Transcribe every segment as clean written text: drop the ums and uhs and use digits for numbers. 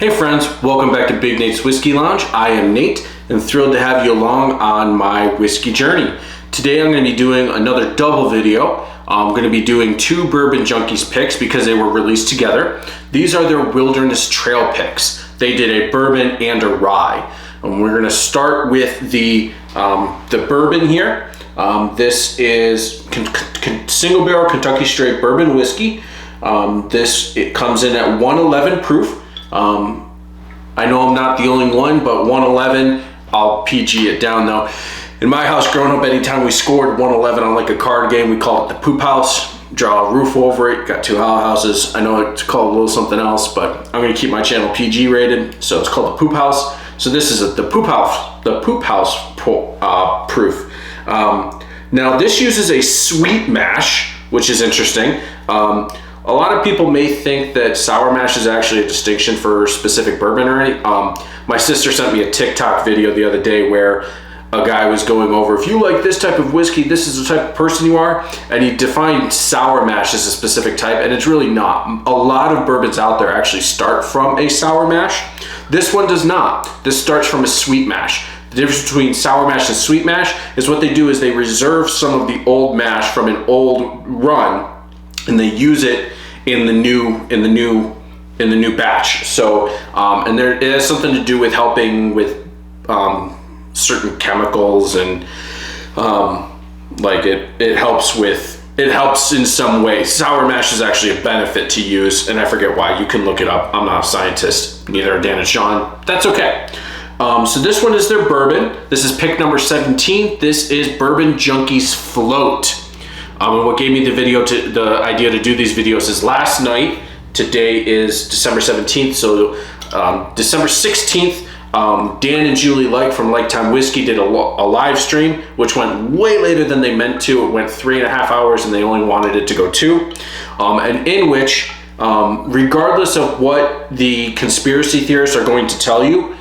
Hey friends, welcome back to Big Nate's Whiskey Lounge. I am Nate and thrilled to have you along on my whiskey journey. Today I'm going to be doing another double video. I'm going to be doing two Bourbon Junkies picks because they were released together. These are their Wilderness Trail picks. They did a bourbon and a rye. And we're going to start with the bourbon here. This is single barrel Kentucky straight bourbon whiskey. It comes in at 111 proof. I know I'm not the only one, but 111, I'll PG it down though. In my house growing up, anytime we scored 111 on like a card game, we called it the poop house. Draw a roof over it, got two houses. I know it's called a little something else, but I'm gonna keep my channel PG rated, so it's called the poop house. So this is the poop house proof. Now this uses a sweet mash, which is interesting. A lot of people may think that sour mash is actually a distinction for specific bourbon or any. My sister sent me a TikTok video the other day where a guy was going over, if you like this type of whiskey, this is the type of person you are, and he defined sour mash as a specific type, and it's really not. A lot of bourbons out there actually start from a sour mash. This one does not. This starts from a sweet mash. The difference between sour mash and sweet mash is what they do is they reserve some of the old mash from an old run, and they use it in the new batch. So and it has something to do with helping with certain chemicals and like it helps in some way. Sour mash is actually a benefit to use, and I forget why. You can look it up. I'm not a scientist, neither are Dan and Sean. That's okay. So this one is their bourbon. This is pick number 17. This is Bourbon Junkies Float. And what gave me the idea to do these videos is last night. Today is December 17th, so December 16th, Dan and Julie Like from Lifetime Whiskey did a live stream, which went way later than they meant to. It went 3.5 hours, and they only wanted it to go 2. And in which, regardless of what the conspiracy theorists are going to tell you,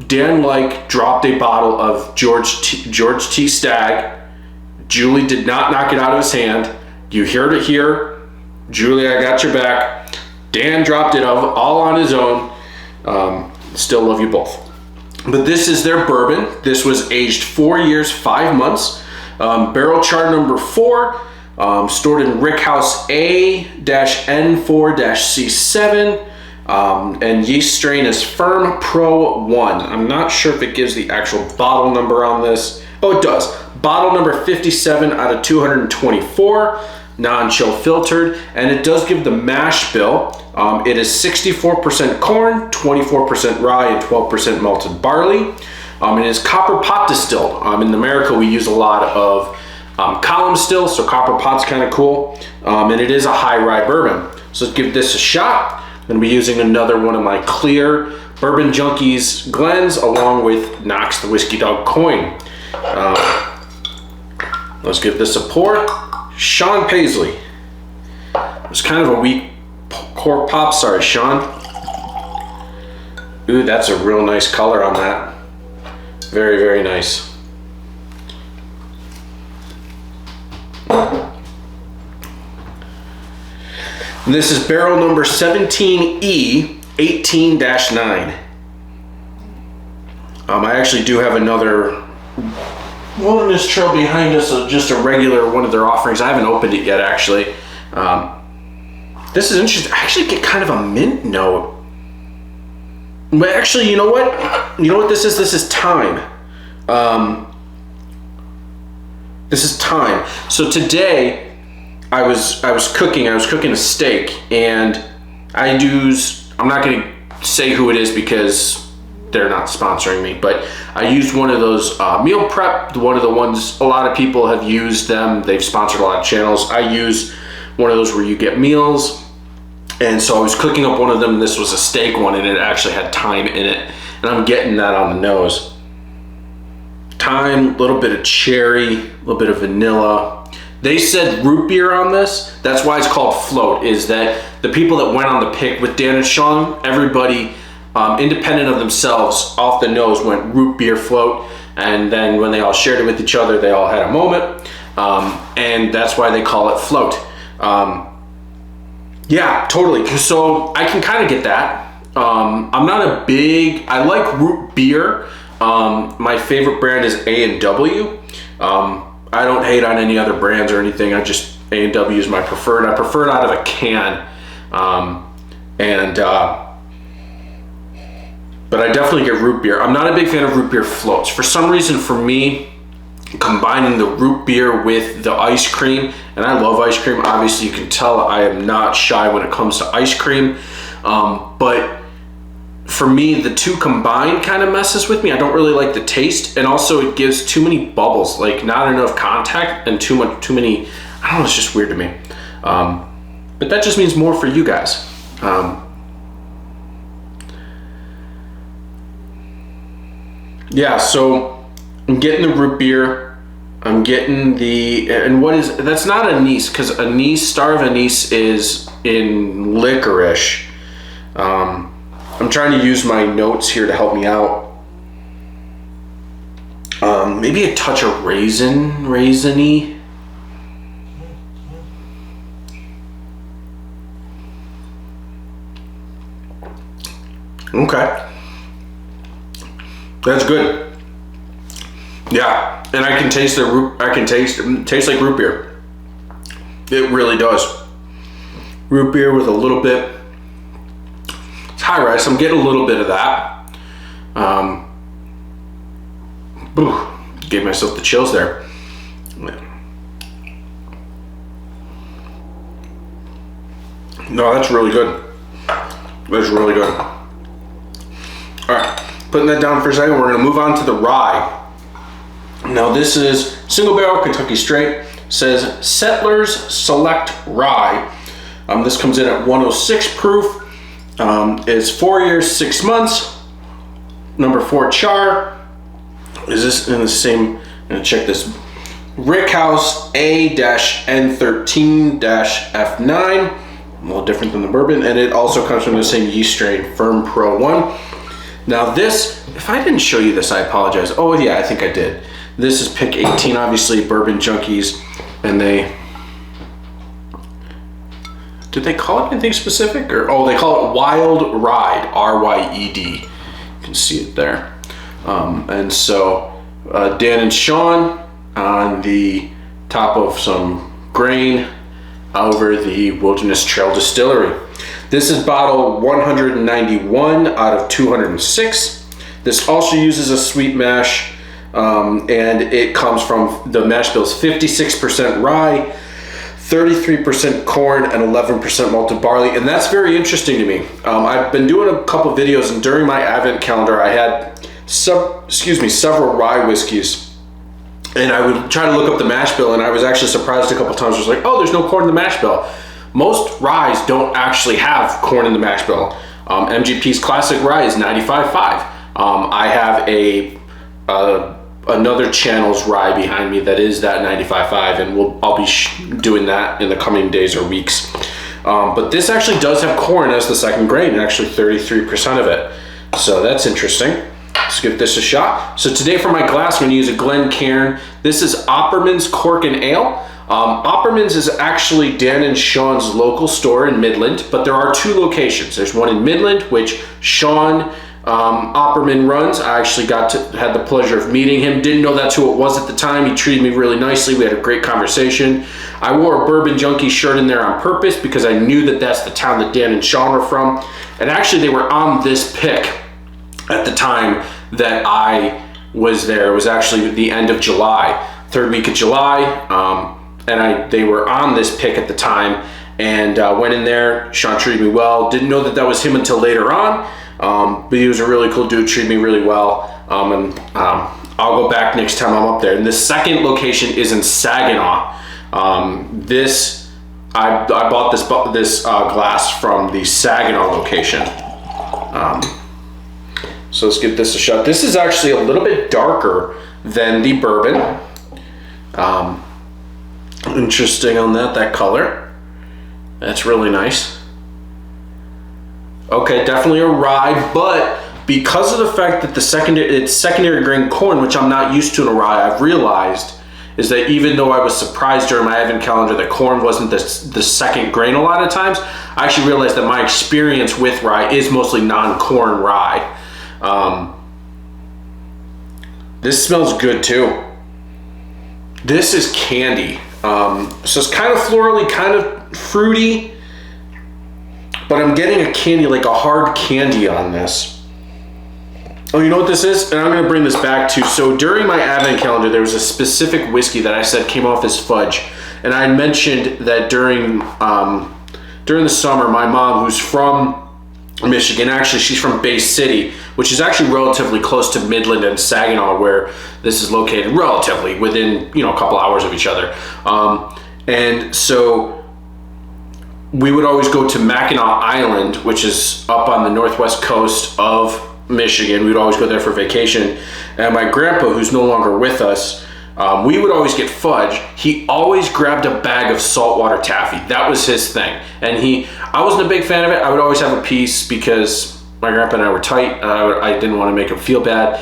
Dan Like dropped a bottle of George T. Stagg. Julie did not knock it out of his hand. You heard it here. Julie, I got your back. Dan dropped it all on his own. Still love you both. But this is their bourbon. This was aged 4 years, 5 months. Barrel char number 4. Stored in Rickhouse A-N4-C7. And yeast strain is Firm Pro 1. I'm not sure if it gives the actual bottle number on this. Oh, it does. Bottle number 57 out of 224, non-chill filtered, and it does give the mash bill. It is 64% corn, 24% rye, and 12% malted barley. It is copper pot distilled. In America, we use a lot of column still, so copper pot's kind of cool. And it is a high rye bourbon. So let's give this a shot. I'm going to be using another one of my clear Bourbon Junkies Glens along with Knox the Whiskey Dog coin. Let's give this a pour. Sean Paisley. It was kind of a weak cork pop. Sorry, Sean. Ooh, that's a real nice color on that. Very, very nice. And this is barrel number 17E 18-9. I actually do have another Wilderness Trail behind us, just a regular one of their offerings. I haven't opened it yet, actually. This is interesting. I actually get kind of a mint note. But actually, you know what? You know what this is? This is thyme. This is thyme. So today, I was cooking a steak, and I'm not going to say who it is because they're not sponsoring me, but I used one of those meal prep, one of the ones a lot of people have used them. They've sponsored a lot of channels. I use one of those where you get meals, and so I was cooking up one of them, and this was a steak one, and it actually had thyme in it, and I'm getting that on the nose. Thyme, a little bit of cherry, a little bit of vanilla. They said root beer on this. That's why it's called Float, is that the people that went on the pick with Dan and Sean, everybody independent of themselves, off the nose, went root beer float, and then when they all shared it with each other, they all had a moment, and that's why they call it Float. Yeah, totally. So I can kind of get that. I'm not a big, I like root beer. My favorite brand is A&W. I don't hate on any other brands or anything. I just, A&W is my preferred. I prefer it out of a can. But I definitely get root beer. I'm not a big fan of root beer floats. For some reason, for me, combining the root beer with the ice cream, and I love ice cream. Obviously, you can tell I am not shy when it comes to ice cream. But for me, the two combined kind of messes with me. I don't really like the taste, and also it gives too many bubbles, like not enough contact and too many, I don't know, it's just weird to me. But that just means more for you guys. Yeah, so I'm getting the root beer. I'm getting the, and what is, that's not anise, because anise, star of anise is in licorice. I'm trying to use my notes here to help me out. Maybe a touch of raisiny. Okay. That's good. Yeah, and I can taste the root, it tastes like root beer. It really does. Root beer with a little bit, it's high rice, I'm getting a little bit of that. Gave myself the chills there. No, that's really good. That's really good. All right. Putting that down for a second, we're going to move on to the rye. Now this is single barrel Kentucky straight. Says Settlers Select Rye. This comes in at 106 proof. Is 4 years 6 months. Number 4 char. Is this in the same? I'm going to check this. Rickhouse A-N13-F9. A little different than the bourbon, and it also comes from the same yeast strain, Firm Pro 1. Now this, if I didn't show you this, I apologize. Oh yeah, I think I did. This is pick 18, obviously Bourbon Junkies, and did they call it anything specific? Or, oh, they call it Wild Rye, R-Y-E-D. You can see it there. And so Dan and Sean on the top of some grain over the Wilderness Trail Distillery. This is bottle 191 out of 206. This also uses a sweet mash, and it comes from, the mash bill is 56% rye, 33% corn, and 11% malted barley, and that's very interesting to me. I've been doing a couple videos, and during my advent calendar, I had several rye whiskeys, and I would try to look up the mash bill, and I was actually surprised a couple times. I was like, oh, there's no corn in the mash bill. Most ryes don't actually have corn in the mash bill. MGP's classic rye is 95.5. I have another channel's rye behind me that is that 95.5, and I'll be doing that in the coming days or weeks. But this actually does have corn as the second grain, actually 33% of it. So that's interesting. Let's give this a shot. So today for my glass, I'm gonna use a Glencairn. This is Operman's Cork and Ale. Operman's is actually Dan and Sean's local store in Midland, but there are two locations. There's one in Midland, which Sean Operman runs. I actually had the pleasure of meeting him. Didn't know that's who it was at the time. He treated me really nicely. We had a great conversation. I wore a Bourbon Junkie shirt in there on purpose because I knew that that's the town that Dan and Sean were from. And actually they were on this pick at the time that I was there. It was actually the end of July, third week of July. And they were on this pick at the time, and went in there. Sean treated me well. Didn't know that was him until later on, but he was a really cool dude, treated me really well. I'll go back next time I'm up there. And the second location is in Saginaw. I bought this glass from the Saginaw location. So let's give this a shot. This is actually a little bit darker than the bourbon. Interesting on that color. That's really nice. Okay, definitely a rye, but because of the fact that it's secondary grain corn, which I'm not used to in a rye, I've realized is that even though I was surprised during my advent calendar that corn wasn't the second grain a lot of times, I actually realized that my experience with rye is mostly non-corn rye. This smells good too. This is candy. So it's kind of florally, kind of fruity, but I'm getting a candy, like a hard candy on this. Oh, you know what this is? And I'm gonna bring this back to, so during my advent calendar, there was a specific whiskey that I said came off as fudge. And I mentioned that during the summer, my mom, who's from Michigan, actually she's from Bay City, which is actually relatively close to Midland and Saginaw, where this is located, relatively within, you know, a couple hours of each other. And so we would always go to Mackinac Island, which is up on the northwest coast of Michigan. We'd always go there for vacation. And my grandpa, who's no longer with us, we would always get fudge. He always grabbed a bag of saltwater taffy. That was his thing. And I wasn't a big fan of it. I would always have a piece because my grandpa and I were tight. I didn't want to make him feel bad.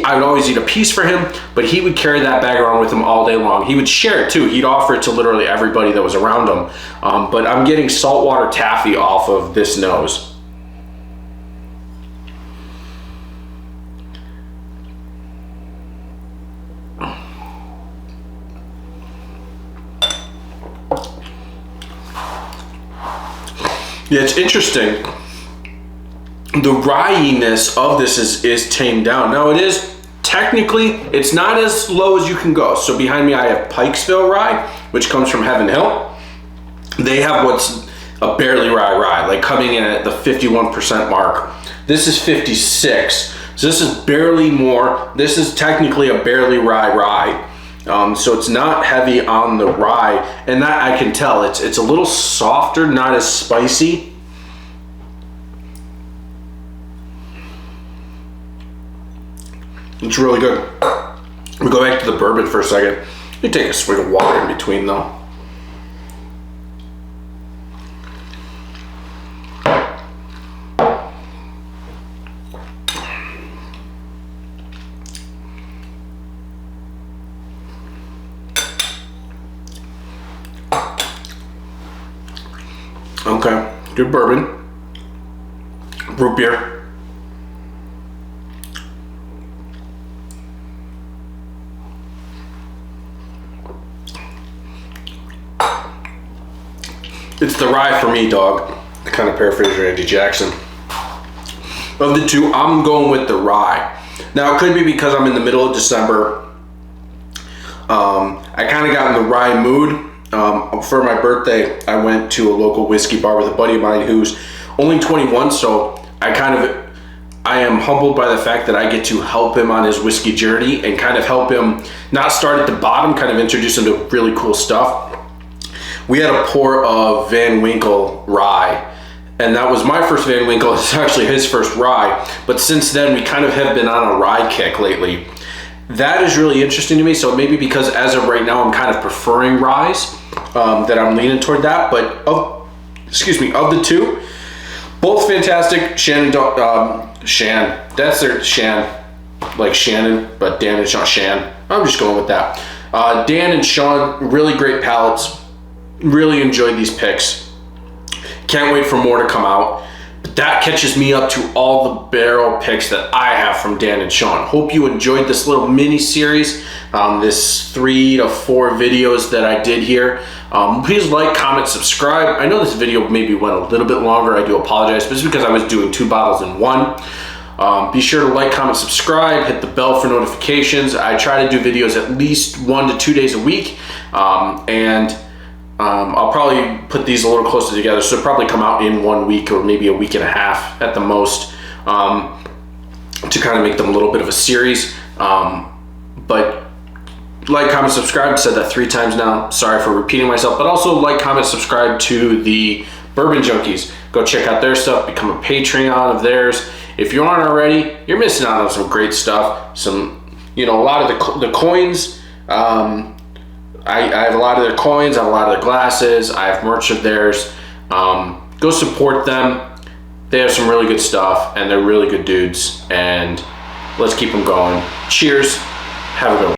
I would always eat a piece for him, but he would carry that bag around with him all day long. He would share it too. He'd offer it to literally everybody that was around him. But I'm getting saltwater taffy off of this nose. Yeah, it's interesting. The rye-iness of this is tamed down. Now it is, technically, it's not as low as you can go. So behind me I have Pikesville Rye, which comes from Heaven Hill. They have what's a barely rye, like coming in at the 51% mark. This is 56. So this is barely more. This is technically a barely rye. So it's not heavy on the rye, and that I can tell. It's a little softer, not as spicy. It's really good. We'll go back to the bourbon for a second. Let me take a swig of water in between though. Okay, good bourbon, root beer. It's the rye for me, dog. To kind of paraphrase Randy Jackson. Of the two, I'm going with the rye. Now, it could be because I'm in the middle of December. I kind of got in the rye mood. For my birthday, I went to a local whiskey bar with a buddy of mine who's only 21, so I am humbled by the fact that I get to help him on his whiskey journey and kind of help him not start at the bottom, kind of introduce him to really cool stuff. We had a pour of Van Winkle Rye, and that was my first Van Winkle. It's actually his first rye, but since then we kind of have been on a rye kick lately. That is really interesting to me, so maybe because as of right now I'm kind of preferring ryes, that I'm leaning toward that. But of the two, both fantastic. Shan, that's their Shan, like Shannon, but Dan and Shan. I'm just going with that. Dan and Sean, really great palates. Really enjoyed these picks. Can't wait for more to come out. But that catches me up to all the barrel picks that I have from Dan and Sean. Hope you enjoyed this little mini series, this 3 to 4 videos that I did here. Please like, comment, subscribe. I know this video maybe went a little bit longer. I do apologize, but it's because I was doing 2 bottles in one. Be sure to like, comment, subscribe, hit the bell for notifications. I try to do videos at least 1 to 2 days a week, I'll probably put these a little closer together, so it'll probably come out in 1 week or maybe a week and a half at the most, to kind of make them a little bit of a series. But like, comment, subscribe. I've said that 3 times now. Sorry for repeating myself, but also like, comment, subscribe to the Bourbon Junkies. Go check out their stuff, become a Patreon of theirs. If you aren't already, you're missing out on some great stuff. Some, a lot of the coins, I have a lot of their coins, I have a lot of their glasses, I have merch of theirs. Go support them. They have some really good stuff, and they're really good dudes, and let's keep them going. Cheers. Have a good one.